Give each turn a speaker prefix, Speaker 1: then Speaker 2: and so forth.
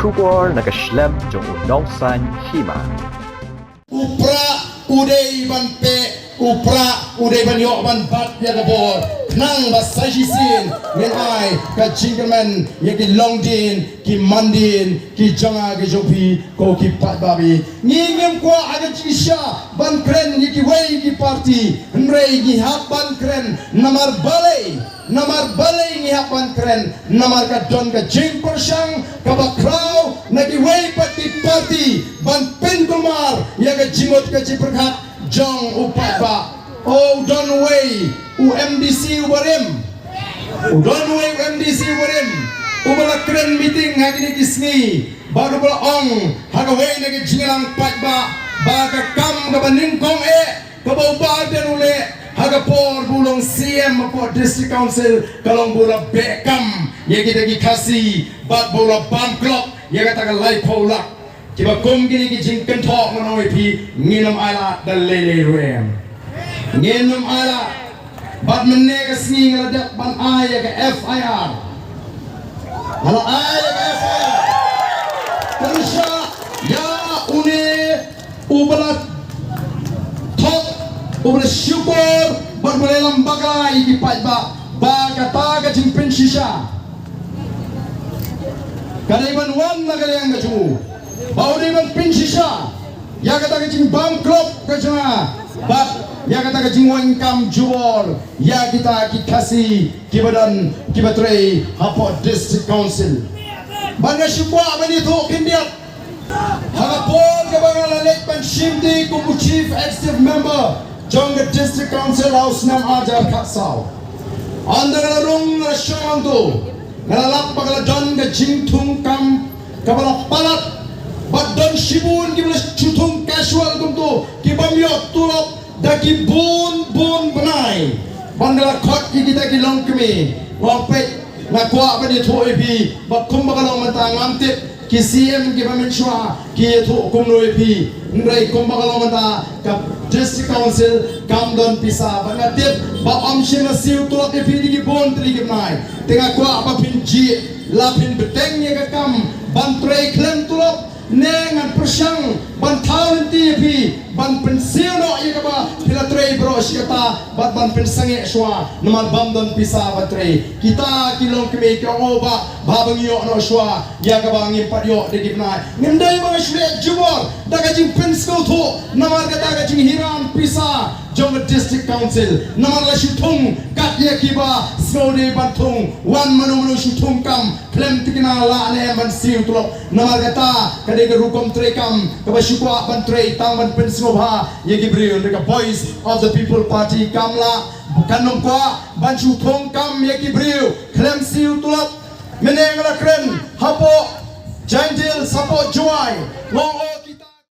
Speaker 1: bersyukur nak Islam jong unausan hima.
Speaker 2: Upra uday ban pe upra uday ban yok ban bat ya kabor nang basajisin ngen ai ka jingleman ya ki longdin ki mandin ki janga ki jopi ko ki pat babi ngingem ko aga jisha ban kren ya ki wei ki party nrei ki hap ban kren namar balai ni hap ban kren namar ka don ka jing persang ka bakrau na ki wei pat ki party ban pentumar ya ka jimot ka ciperkat jong upat ba oh don't way UMDC ubarim don't way UMDC ubarim ubala keren meeting hari ni kisni baru bala ong haga way na jingelang pat ba baga kam ka baning kong ka bau baden ule haga por bulong CM po district council kalong bula bekam ye kita ki kasi bat bula bam clock ye kata ka lai polak kiba kum gini ki jingken tok manoi pi nginam ala dal lele ruem nginam ala bat menega singi ngaladak ban aya ke FIR ala aya ke FIR terusya ya une ubalat tok ubalat syukur bat belelam bagai ki pajba bagata ka jingpen shisha kadaiban wan nagaleng gachu bau di bang pinsisa ya kata kecing bangkrut kecuma bat ya kata kecing wankam jubor ya kita kasih kibadan kibatrei hapot district council bangga syukwa bani tu kindiat hapon kebangan lalek pan shimdi kubu chief executive member jongga district council house nam ajar katsau anda ngalarung ngasyong tu ngalalap pagala don kecing tungkam kabala palat Badan sibun ki belas cutung casual kumtu ki bamyot tulop da ki bun benai bandala khot ki kita ki long kemi wapet na kwa ba ni thoi bi ba kum ba long mata ngamtip ki CM ki bamen shwa ki thu kum noi bi nrai kum ba long mata ka district council kam don pisa ba ngatip ba amshin na siu tulop ki ki bun tri ki nai tenga kwa ba pinji la pin beteng ye ka kam ban trai klem tulop nengan persang ban tahun TV ban pensil no ia kaba pila tray bro sikata ban pensange shwa namal bamdon pisa batray kita kilong kemi ka oba babang yo no shwa ya kaba ngimpat yo de gipna ngendai mga shwe jubor daga jing pensko tho namal kata ga jing hiram pisa jong district council namal la shutung kat ye kiba snode bantung wan manu shutung kam klem tikina la ne ban siu tulok namal kata kadega rukom trekam kaba shukwa ban tray tang ban pensko ha ye gibril the voice of the people party kamla kanong kwa ban shutung kam ye gibril klem siu tulok meneng la kren hapo janjil sapo joy long